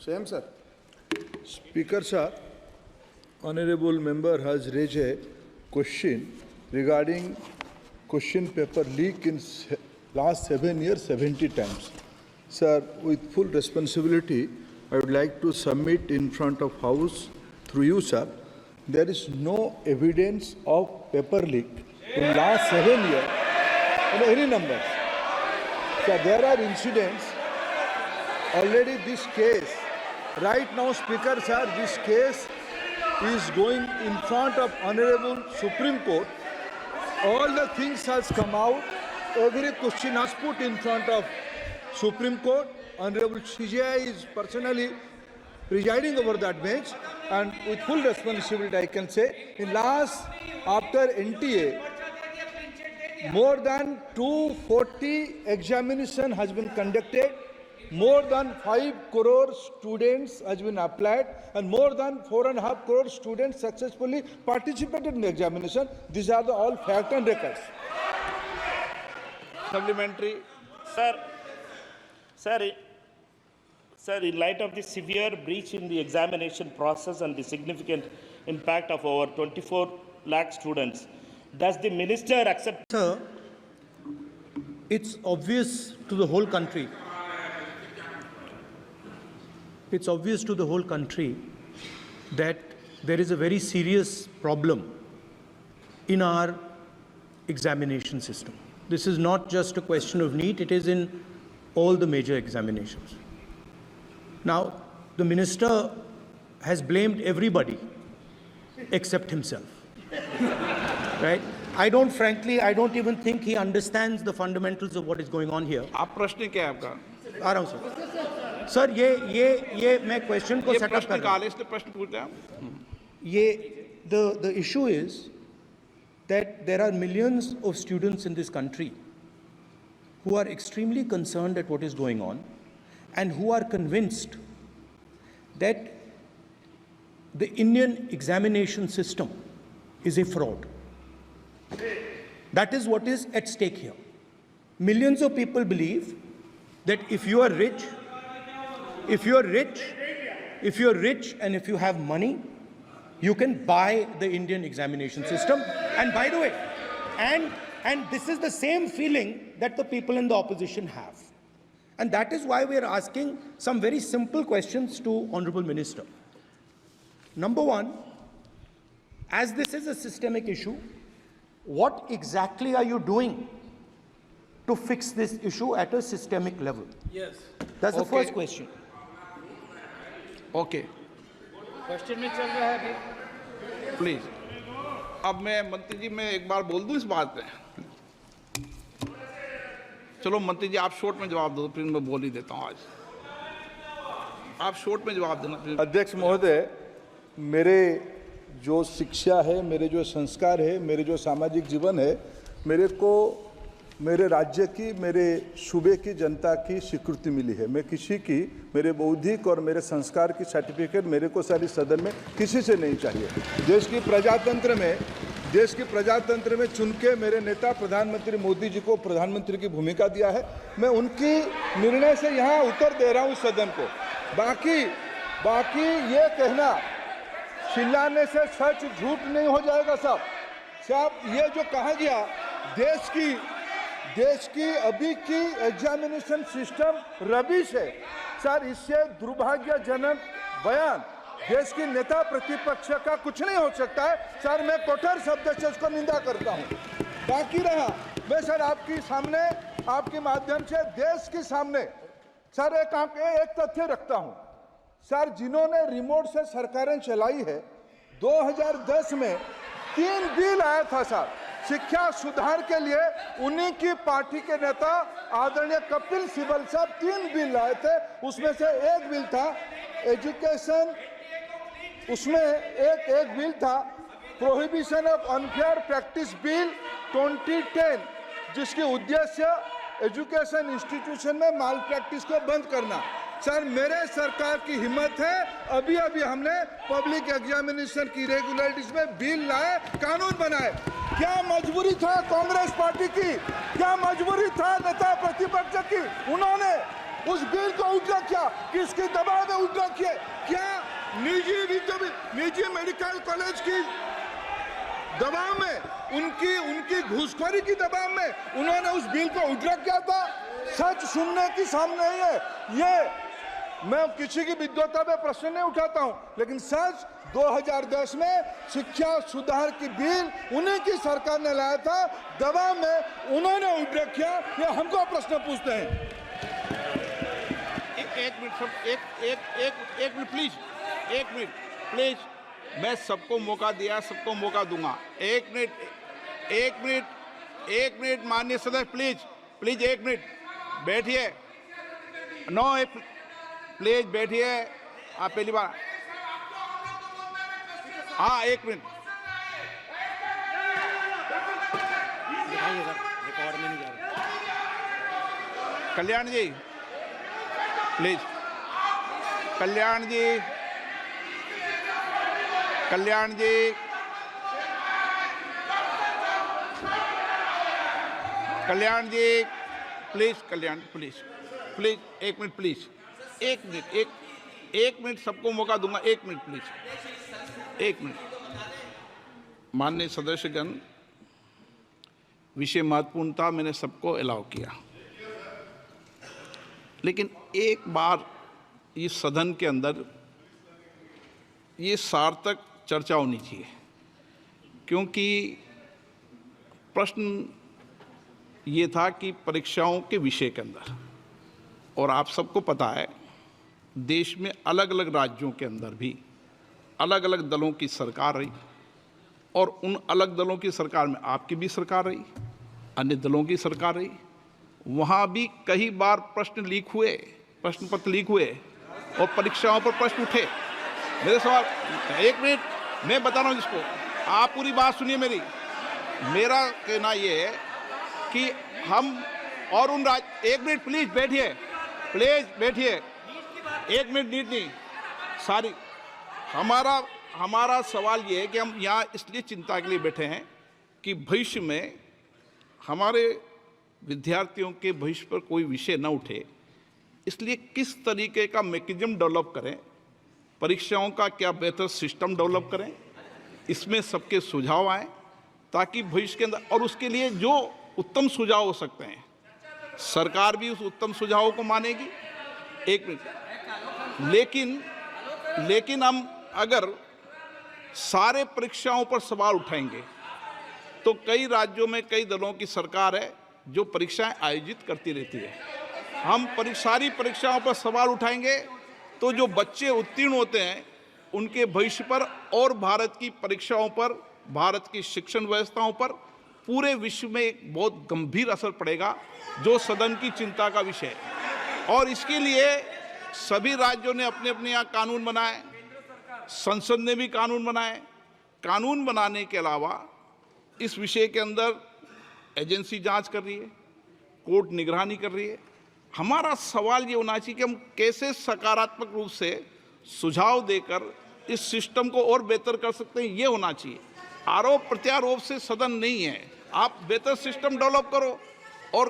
Same, sir. Speaker, sir, honorable member has raised a question regarding question paper leak in last 7 years, 70 times. Sir, with full responsibility, I would like to submit in front of House through you, sir. There is no evidence of paper leak in last 7 years in any numbers. So there are incidents. Already this case, right now, Speaker, sir, this case is going in front of Honorable Supreme Court. All the things has come out. Every question has put in front of Supreme Court. Honorable CJI is personally presiding over that bench, and with full responsibility, I can say, in last, after NTA, more than 240 examination has been conducted, more than 5 crore students has been applied, and more than 4.5 crore students successfully participated in the examination. These are the all fact and records. Supplementary. Sir, in light of the severe breach in the examination process and the significant impact of over 24 lakh students, does the minister accept? Sir, it's obvious to the whole country. It's obvious to the whole country that there is a very serious problem in our examination system. This is not just a question of NEET, it is in all the major examinations. Now, the minister has blamed everybody except himself. Right? I don't even think he understands the fundamentals of what is going on here. आप प्रश्न क्या है आपका? आ रहा हूं sir. Sir ये मैं question को सेटअप कर रहा हूं। इसलिए प्रश्न पूछ रहे हैं। The issue is that there are millions of students in this country who are extremely concerned at what is going on and who are convinced that the Indian examination system is a fraud. That is what is at stake here. Millions of people believe that if you are rich and if you have money, you can buy the Indian examination system. And by the way, and this is the same feeling that the people in the opposition have. And that is why we are asking some very simple questions to Honorable Minister. Number one, as this is a systemic issue, what exactly are you doing to fix this issue at a systemic level? Yes. That's the first question. Okay. Question में चल रहा है अभी। Please. अब मैं मंत्री जी मैं एक बार बोल दूं इस बात पे। चलो मंत्री जी आप शॉर्ट में जवाब दो, फिर मैं बोल ही देता हूं आज। आप शॉर्ट में जवाब देना। अध्यक्ष महोदय, मेरे जो शिक्षा है, मेरे जो संस्कार है, मेरे जो सामाजिक जीवन है, मेरे को मेरे राज्य की, मेरे सूबे की जनता की स्वीकृति मिली है। मैं किसी की, मेरे बौद्धिक और मेरे संस्कार की सर्टिफिकेट मेरे को सारी सदन में किसी से नहीं चाहिए। देश की प्रजातंत्र में चुन के मेरे नेता प्रधानमंत्री मोदी जी को प्रधानमंत्री की भूमिका दिया है। मैं उनकी निर्णय से यहाँ उत्तर दे रहा हूँ सदन को। बाकी ये कहना चिल्लाने से सच झूठ नहीं हो जाएगा साहब। ये जो कहा गया देश की अभी की एग्जामिनेशन सिस्टम रबिश है सर, इससे दुर्भाग्यजनक बयान देश की नेता प्रतिपक्ष का कुछ नहीं हो सकता है सर। मैं कठोर शब्द से इसको निंदा करता हूं। बाकी रहा, मैं सर आपके सामने, आपके माध्यम से देश के सामने सर एक तथ्य रखता हूं सर। जिन्होंने रिमोट से सरकारें चलाई है, 2010 में 3 बिल आया था सर शिक्षा सुधार के लिए। उन्हीं की पार्टी के नेता आदरणीय कपिल सिब्बल साहब 3 बिल लाए थे। उसमें से एक बिल था एजुकेशन, उसमें एक बिल था prohibition of unfair practice bill 2010, जिसकी उद्देश्य एजुकेशन इंस्टीट्यूशन में माल प्रैक्टिस को बंद करना। सर मेरे सरकार की हिम्मत है, अभी हमने पब्लिक एग्जामिनेशन की रेगुलरिटीज में बिल लाए, कानून बनाए। क्या मजबूरी था कांग्रेस पार्टी की? क्या मजबूरी था नेता प्रतिपक्ष की? उन्होंने उस बिल को विड्रॉ किया, किसके दबाव में विड्रॉ किए? क्या निजी मेडिकल कॉलेज की दबाव में, उनकी घूसखोरी की दबाव में उन्होंने उस बिल को विड्रॉ किया था? सच सुनने की सामने ही है। ये मैं किसी की विद्वता में प्रश्न नहीं उठाता हूं, लेकिन सच 2010 में शिक्षा सुधार की बिल उन्हीं की सरकार ने लाया था, दबाव में उन्होंने विड्रॉ किया। ये हमको प्रश्न पूछते हैं। एक मिनट प्लीज, मैं सबको मौका दिया, सबको मौका दूंगा। एक मिनट माननीय सदस्य, प्लीज 1 मिनट बैठिए। प्लीज बैठिए, आप पहली बार। हाँ, 1 मिनट। रिकॉर्ड में नहीं जा रहा। Kalyan ji please, Kalyan ji please 1 minute please, 1 minute सबको मौका दूंगा। 1 मिनट प्लीज, 1 मिनट। माननीय सदस्यगण, विषय महत्वपूर्ण था, मैंने सबको अलाउ किया, लेकिन एक बार इस सदन के अंदर ये सार्थक चर्चा होनी चाहिए, क्योंकि प्रश्न ये था कि परीक्षाओं के विषय के अंदर, और आप सबको पता है देश में अलग अलग राज्यों के अंदर भी अलग अलग दलों की सरकार रही, और उन अलग दलों की सरकार में आपकी भी सरकार रही, अन्य दलों की सरकार रही। वहाँ भी कई बार प्रश्न लीक हुए, प्रश्न पत्र लीक हुए और परीक्षाओं पर प्रश्न उठे। मेरे सवाल, 1 मिनट मैं बता रहा हूँ जिसको, आप पूरी बात सुनिए मेरी। मेरा कहना ये है कि हम और उन 1 मिनट प्लीज बैठिए, 1 मिनट नीट नहीं, सारी हमारा सवाल ये है कि हम यहाँ इसलिए चिंता के लिए बैठे हैं कि भविष्य में हमारे विद्यार्थियों के भविष्य पर कोई विषय न उठे, इसलिए किस तरीके का मैकेनिज्म डेवलप करें, परीक्षाओं का क्या बेहतर सिस्टम डेवलप करें, इसमें सबके सुझाव आए ताकि भविष्य के अंदर, और उसके लिए जो उत्तम सुझाव हो सकते हैं सरकार भी उस उत्तम सुझावों को मानेगी। 1 मिनट, लेकिन हम अगर सारे परीक्षाओं पर सवाल उठाएंगे तो कई राज्यों में कई दलों की सरकार है जो परीक्षाएं आयोजित करती रहती है। हम सारी परीक्षाओं पर सवाल उठाएंगे तो जो बच्चे उत्तीर्ण होते हैं उनके भविष्य पर और भारत की परीक्षाओं पर, भारत की शिक्षण व्यवस्थाओं पर, पूरे विश्व में एक बहुत गंभीर असर पड़ेगा, जो सदन की चिंता का विषय है। और इसके लिए सभी राज्यों ने अपने अपने यहाँ कानून बनाए, संसद ने भी कानून बनाए। कानून बनाने के अलावा इस विषय के अंदर एजेंसी जांच कर रही है, कोर्ट निगरानी कर रही है। हमारा सवाल ये होना चाहिए कि हम कैसे सकारात्मक रूप से सुझाव देकर इस सिस्टम को और बेहतर कर सकते हैं, ये होना चाहिए। आरोप प्रत्यारोप से सदन नहीं है। आप बेहतर सिस्टम डेवलप करो,